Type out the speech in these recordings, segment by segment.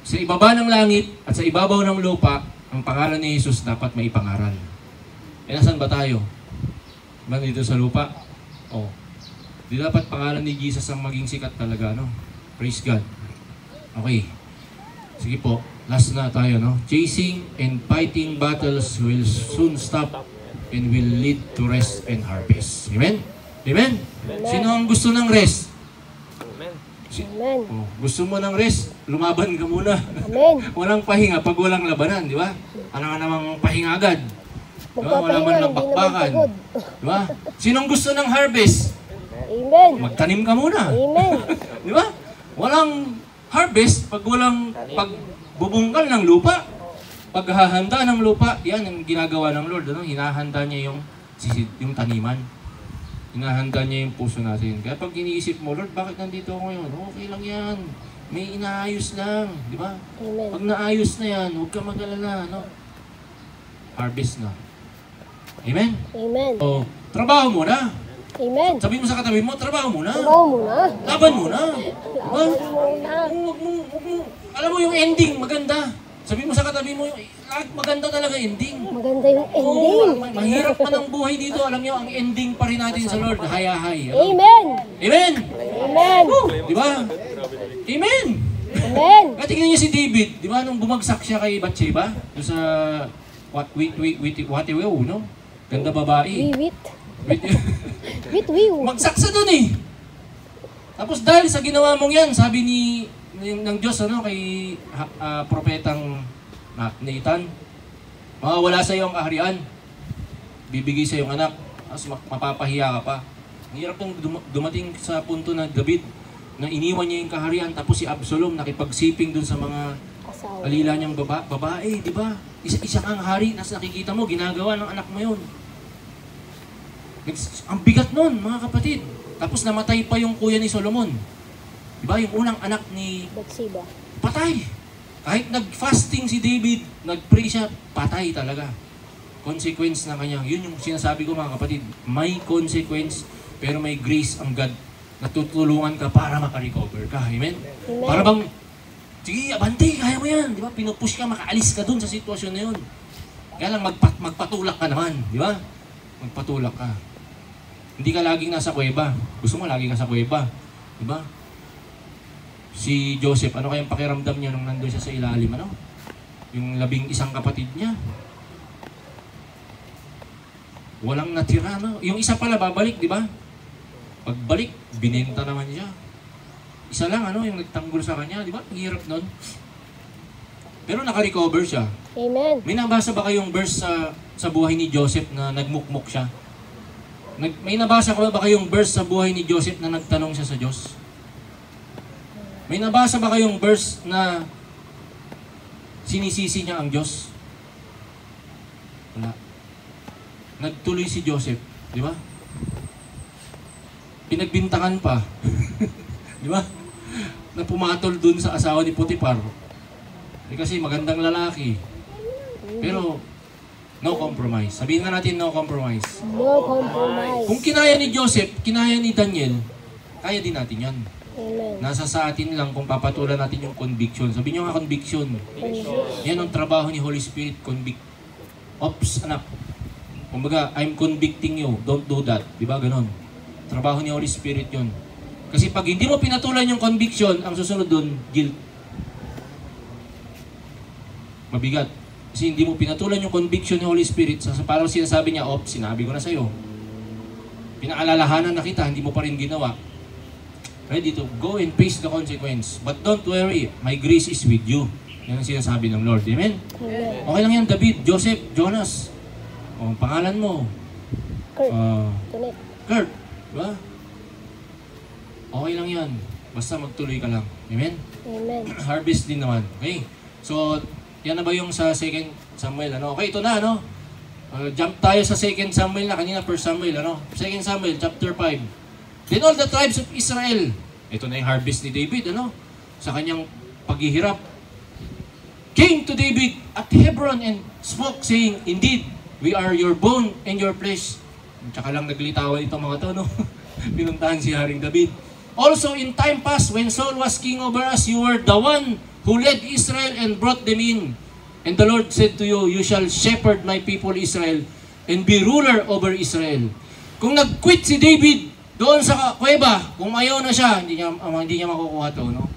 Sa ibaba ng langit at sa ibabaw ng lupa, ang pangalan ni Jesus dapat maipangaral. E nasan ba tayo? Ba dito sa lupa? Oh. Di dapat pangalan ni Jesus ang maging sikat talaga, no? Praise God. Okay. Sige po, last na tayo, no? Chasing and fighting battles will soon stop and will lead to rest and harvest. Amen? Amen? Sino ang gusto ng rest? Amen. Oh, gusto mo ng rest? Lumaban ka muna. Amen. Walang pahinga pag walang labanan, di ba? Ano nga namang pahinga agad? Diba? Wala man lang bakbakan. Di ba? Sinong gusto ng harvest? Amen. Magtanim ka muna. Amen. Di ba? Walang harvest pag walang pagbubungkal ng lupa. Paghahanda ng lupa, yan ang ginagawa ng Lord. Ano? Hinahanda niya yung taniman. Hinahanda niya yung puso natin. Kaya pag iniisip mo, Lord, bakit nandito ako ngayon? Okay lang yan. May inaayos lang. Di ba? Amen. Pag naayos na yan, huwag ka mag-alala. No? Harvest na. Amen? Amen. O, trabaho muna. Amen. Sabi mo sa katabi mo, trabaho muna. Trabaho muna. Laban muna. Diba? Laban muna. Alam mo yung ending, maganda. Sabi mo sa katabi mo, maganda talaga ending. Maganda yung ending. Mahirap man ang buhay dito. Alam niyo, ang ending pa rin natin sa Lord. Hayahay. Amen. Amen. Amen. Di ba? Amen. Amen. Kaya tingnan niyo si David. Di ba? Nung bumagsak siya kay Bathsheba, doon sa Watiwew, no? Ganda babae. Wit-wiw. Magsaksa doon eh. Tapos dahil sa ginawa mong yan, sabi ng Diyos ano, kay propetang Nathan, mawawala sa iyo ang kaharian. Bibigay sa iyo ang anak. Tapos mapapahiya ka pa. Hirap nang dumating sa punto na David na iniwan niya yung kaharian, tapos si Absalom nakipagsiping dun sa mga alila niyang babae, di ba? Isa kang hari, nas nakikita mo, ginagawa ng anak mo yun. Ang bigat nun, mga kapatid. Tapos namatay pa yung kuya ni Solomon. Di ba? Yung unang anak ni Bathsheba. Patay. Kahit nag-fasting si David, nag-pray siya, patay talaga. Consequence na kanya. Yun yung sinasabi ko, mga kapatid. May consequence, pero may grace ang God. Natutulungan ka para makarecover ka. Amen? Amen. Para bang, sige, abante, kaya mo yan. Di ba? Pinupush ka, makaalis ka dun sa sitwasyon na yun. Kaya lang magpatulak ka naman. Di ba? Magpatulak ka. Hindi ka laging nasa kuweba. Gusto mo lagi ka sa kuweba. Di ba? Si Joseph, ano kayang pakiramdam niya nung nandun siya sa ilalim? Ano? Yung 11 kapatid niya. Walang natira, no? Yung isa pala babalik, di ba? Pagbalik, binenta naman siya. Isa lang, ano, yung nagtanggol sa kanya, di ba? Hirap nun. Pero naka-recover siya. Amen. May nabasa ba kayong verse sa buhay ni Joseph na nagmukmuk siya? May nabasa ba kayong verse sa buhay ni Joseph na nagtanong siya sa Diyos? May nabasa ba kayong verse na sinisisi niya ang Diyos? Wala. Nagtuloy si Joseph, di ba? Pinagbintangan pa. Di ba? Na pumatol dun sa asawa ni Potiphar. Kasi magandang lalaki. Pero, no compromise. Sabihin nga natin, no compromise. No compromise. Kung kinaya ni Joseph, kinaya ni Daniel, kaya din natin yan. Amen. Nasa sa atin lang kung papatulan natin yung conviction. Sabi niyo nga conviction. Yan ang trabaho ni Holy Spirit, convict. Ops, anak. Kumbaga, I'm convicting you. Don't do that. Di ba? Ganon. Trabaho ni Holy Spirit yun. Kasi pag hindi mo pinatulan yung conviction, ang susunod dun, guilt. Mabigat. Kasi hindi mo pinatulan yung conviction ni Holy Spirit, parang sinasabi niya, ops, sinabi ko na sa'yo. Pinaalalahanan na kita, hindi mo pa rin ginawa. Ready to go and face the consequence. But don't worry, my grace is with you. Yan ang sinasabi ng Lord. Amen? Amen. Okay lang yan, David, Joseph, Jonas. O, pangalan mo. Kurt. Kurt. Diba? Okay lang yan. Basta magtuloy ka lang. Amen? Amen. Harvest din naman. Okay? So, yan na ba yung sa 2 Samuel? Ano? Okay, ito na, ano? Jump tayo sa 2 Samuel na. Kanina 1 Samuel, ano? 2 Samuel, chapter 5. Then all the tribes of Israel Ito na yung harvest ni David, ano? Sa kanyang paghihirap. Came to David at Hebron and spoke saying, "Indeed, we are your bone and your flesh." Tsaka lang naglitawan itong mga to, no? Pinuntahan si Haring David. "Also in time past, when Saul was king over us, you were the one who led Israel and brought them in. And the Lord said to you, you shall shepherd my people Israel and be ruler over Israel." Kung nag-quit si David doon sa kuweba, kung ayaw na siya, hindi niya makukuha to, no?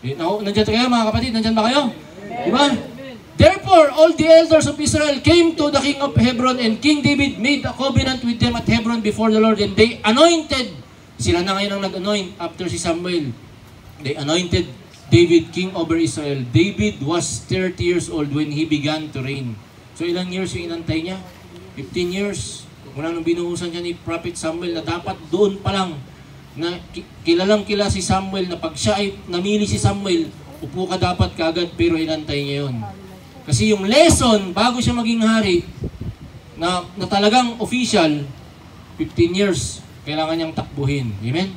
Nandiyan kayo mga kapatid? Nandiyan ba kayo? Diba? "Therefore, all the elders of Israel came to the king of Hebron, and King David made a covenant with them at Hebron before the Lord, and they anointed." Sila na ngayon ang nag-anoint after si Samuel. They anointed David king over Israel. David was 30 years old when he began to reign. So ilang years yung inantay niya? 15 years. Mula nung binuhusan niya ni Prophet Samuel na dapat doon pa lang na kilalang kila si Samuel na pag siya ay namili si Samuel, upo ka dapat kagad, pero inantay niya yun. Kasi yung lesson bago siya maging hari na talagang official, 15 years, kailangan niyang takbuhin. Amen?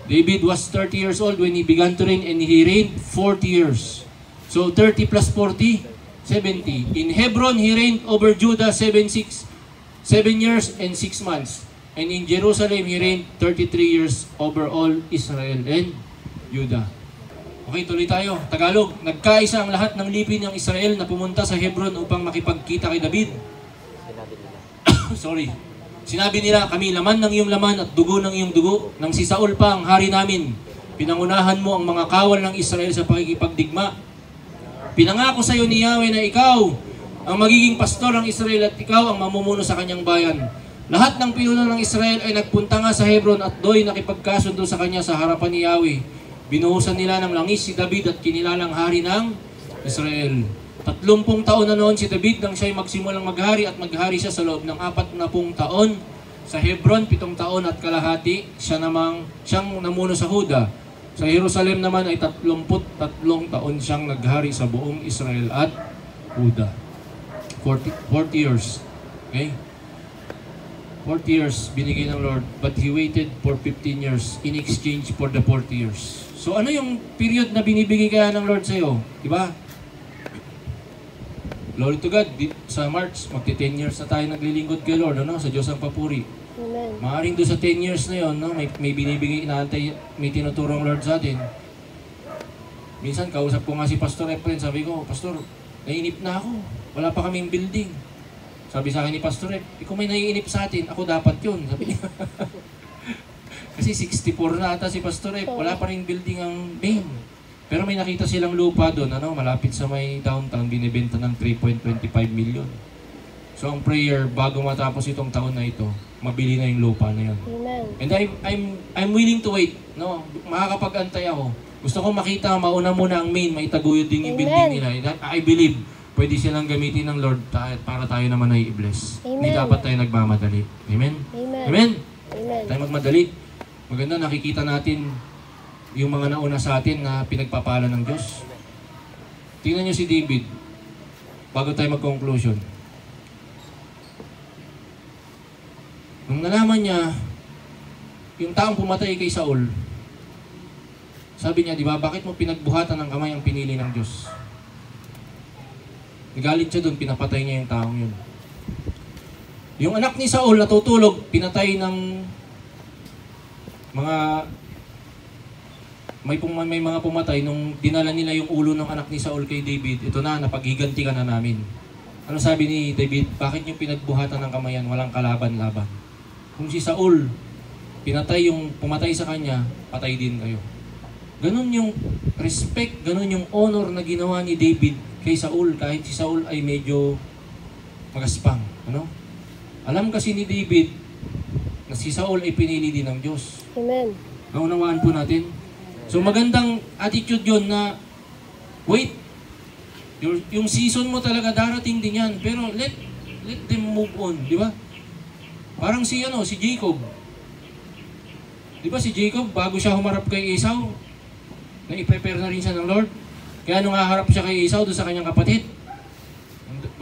David was 30 years old when he began to reign, and he reigned 40 years. So 30 plus 40, 70. In Hebron, he reigned over Judah 7 years and 6 months. And in Jerusalem, he reigned 33 years over all Israel and Judah. Okay, tuloy tayo. Tagalog. Nagkaisa ang lahat ng lipin ng Israel na pumunta sa Hebron upang makipagkita kay David. Sorry. Sinabi nila, "Kami laman ng iyong laman at dugo ng iyong dugo. Nang si Saul pa ang hari namin, pinangunahan mo ang mga kawal ng Israel sa pakikipagdigma. Pinangako sa iyo ni Yahweh na ikaw ang magiging pastor ng Israel at ikaw ang mamumuno sa kanyang bayan. Lahat ng pinuno ng Israel ay nagpunta nga sa Hebron at do'y nakipagkasundo sa kanya sa harapan ni Yahweh. Binuhusan nila ng langis si David at kinilalang hari ng Israel." 30 taon na noon si David nang siya'y magsimulang maghari, at maghari siya sa loob ng 40 taon sa Hebron, 7 taon at kalahati siyang namuno sa Huda. Sa Jerusalem naman ay 33 taon siyang naghari sa buong Israel at Huda. 40 years. Okay? 40 years binigay ng Lord, but He waited for 15 years in exchange for the 40 years. So ano yung period na binibigay kaya ng Lord sa iyo? Diba? Glory to God, sa March, magti-10 years na tayo naglilingkod kay Lord, ano? Sa Diyos ang papuri. Amen. Maaaring doon sa 10 years na yon, no? may binibigay, inaantay, may tinuturong Lord sa atin. Minsan, kausap ko nga si Pastor Efren, sabi ko, "Pastor, naiinip na ako. Wala pa kaming building." Sabi sa akin ni Pastor Efren, "Kung may naiinip sa atin, ako dapat yun." Sabi niya. Kasi 64 na ata si Pastor Efren, wala pa rin building ang main. Pero may nakita silang lupa doon, ano, malapit sa may downtown, binibenta ng 3.25 million. So ang prayer, bago matapos itong taon na ito, mabili na yung lupa na yun. Amen. And I'm willing to wait, no? Makakapag-antay ako. Gusto ko makita, mauna muna ang main, maitaguyod din yung building nila. I believe, pwede silang gamitin ng Lord para tayo naman ay i-bless. Hindi dapat tayo nagmamadali. Amen? Amen. Amen? Amen. Tayo magmadali. Maganda, nakikita natin yung mga nauna sa atin na pinagpapala ng Diyos. Tingnan nyo si David, bago tayo mag-conclusion. Nung nalaman niya, yung taong pumatay kay Saul, sabi niya, "Di ba, bakit mo pinagbuhatan ng kamay ang pinili ng Diyos?" Nagalit siya doon, pinapatay niya yung taong yun. Yung anak ni Saul natutulog, pinatay ng may mga pumatay nung dinala nila yung ulo ng anak ni Saul kay David. "Ito na, napaghiganti ka na namin." Ano sabi ni David? "Bakit niyo pinagbuhatan ng kamayan? Walang kalaban-laban. Kung si Saul, pumatay sa kanya, patay din kayo." Ganun yung respect, ganun yung honor na ginawa ni David kay Saul, kahit si Saul ay medyo magaspang. Ano? Alam kasi ni David na si Saul ay pinili din ng Diyos. Amen. Naunawaan po natin. So magandang attitude yon na wait, yung season mo talaga darating din yan, pero let them move on, di ba? Parang si Jacob. Di ba si Jacob, bago siya humarap kay Esau, na i-prepare na rin siya ng Lord. Kaya nung haharap siya kay Esau doon sa kanyang kapatid,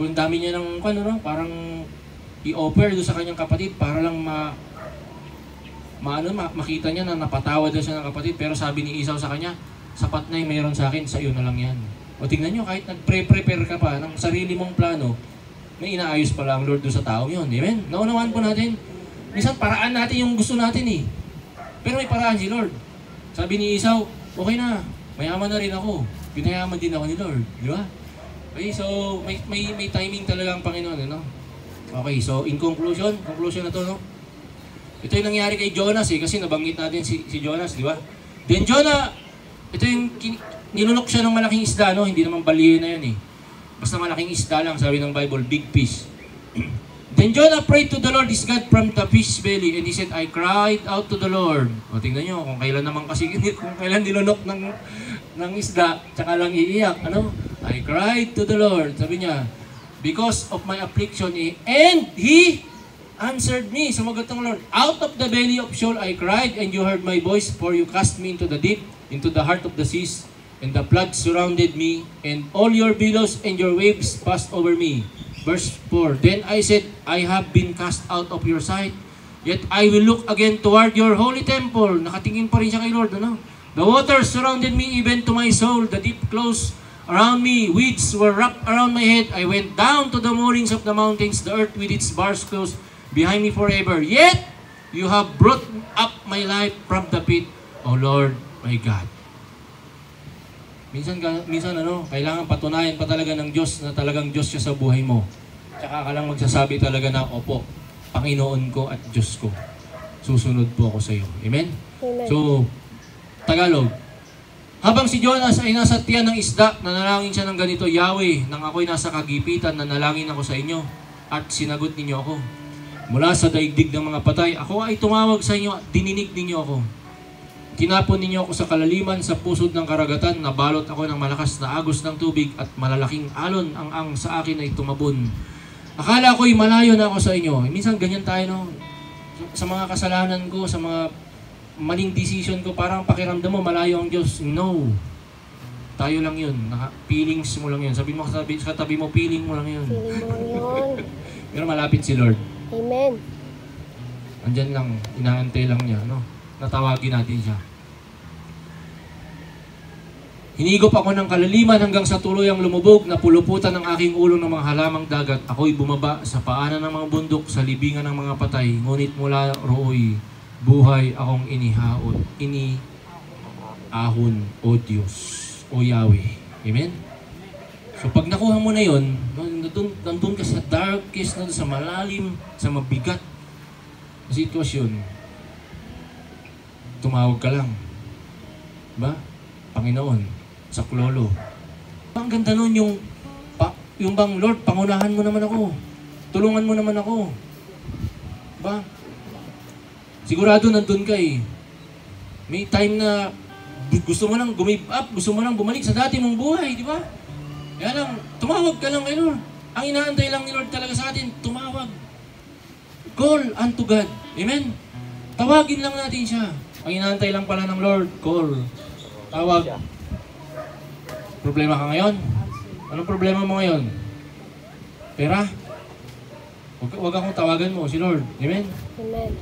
ang dami niya ng parang i-offer doon sa kanyang kapatid para lang makita niya na napatawad na siya ng kapatid. Pero sabi ni Esau sa kanya, sapat na yung mayroon sa akin, sa iyo na lang yan. O tingnan nyo, kahit nag-prepare ka pa ng sarili mong plano, may inaayos pala ang Lord doon sa tao yun. Amen? Naunawaan po natin. Minsan paraan natin yung gusto natin eh. Pero may paraan si Lord. Sabi ni Esau, okay na, mayaman na rin ako. Pinayaman din ako ni Lord. Di ba? Okay, so may timing talaga ang Panginoon. Ano? Okay, so in conclusion na to, no? Ito yung nangyari kay Jonas eh, kasi nabanggit natin si Jonas, di ba? Then Jonah, ito yung nilunok siya ng malaking isda, no? Hindi naman baliw na yun eh. Basta malaking isda lang, sabi ng Bible, big fish. Then Jonah prayed to the Lord his God from the fish belly, and he said, I cried out to the Lord. O tingnan nyo, kung kailan naman kasi, kung kailan nilunok ng isda, tsaka lang iiyak, ano? I cried to the Lord, sabi niya, because of my affliction, and He answered me. Sumagot ang Lord, out of the belly of Sheol I cried, and you heard my voice, for you cast me into the deep, into the heart of the seas, and the flood surrounded me, and all your billows and your waves passed over me. Verse 4, then I said, I have been cast out of your sight, yet I will look again toward your holy temple. Nakatingin pa rin siya kay Lord, ano? The waters surrounded me even to my soul, the deep closed around me, weeds were wrapped around my head. I went down to the moorings of the mountains, the earth with its bars closed behind me forever. Yet, you have brought up my life from the pit, O Lord, my God. Minsan ano, kailangan patunayan pa talaga ng Diyos na talagang Diyos siya sa buhay mo. Tsaka ka lang magsasabi talaga na, opo, Panginoon ko at Diyos ko. Susunod po ako sa iyo. Amen? Amen. So, Tagalog. Habang si Jonas ay nasa tiyan ng isda, nanalangin siya ng ganito, Yahweh, nang ako'y nasa kagipitan, nanalangin ako sa inyo, at sinagot ninyo ako. Mula sa daigdig ng mga patay, ako ay tumawag sa inyo at dininig ninyo ako. Tinapon ninyo ako sa kalaliman, sa pusod ng karagatan, nabalot ako ng malakas na agos ng tubig at malalaking alon ang sa akin ay tumabon. Akala ko'y malayo na ako sa inyo. Minsan ganyan tayo, no? Sa mga kasalanan ko, sa mga maling decision ko, parang pakiramdam mo malayo ang Diyos. No. Tayo lang yun. Feelings mo lang yun. Sabi mo sa tabi mo, feeling mo lang yun. Feeling mo yun. Pero malapit si Lord. Amen. Andyan lang, inaantay lang niya, no? Natawagin natin siya. Hinigop ako ng kalaliman hanggang sa tuluyang lumubog na puluputan ng aking ulo ng mga halamang dagat. Ako'y bumaba sa paanan ng mga bundok, sa libingan ng mga patay. Ngunit mula rooy, buhay akong iniahon, O Diyos, O Yahweh. Amen? So pag nakuha mo na yun, nandun ka sa darkest, sa malalim, sa mabigat na sitwasyon, tumawag ka lang. Ba? Panginoon, saklolo. Ang ganda nun yung bang, Lord, pangunahan mo naman ako. Tulungan mo naman ako. Ba? Sigurado nandun ka eh. May time na gusto mo lang gumive up, gusto mo lang bumalik sa dati mong buhay, di ba? Kaya lang, tumawag ka lang kay Lord. Ang inaantay lang ni Lord talaga sa atin, tumawag. Call unto God. Amen? Tawagin lang natin siya. Ang inaantay lang pala ng Lord, call. Tawag. Problema ka ngayon? Anong problema mo ngayon? Pera? Huwag akong tawagan mo, si Lord. Amen? Amen.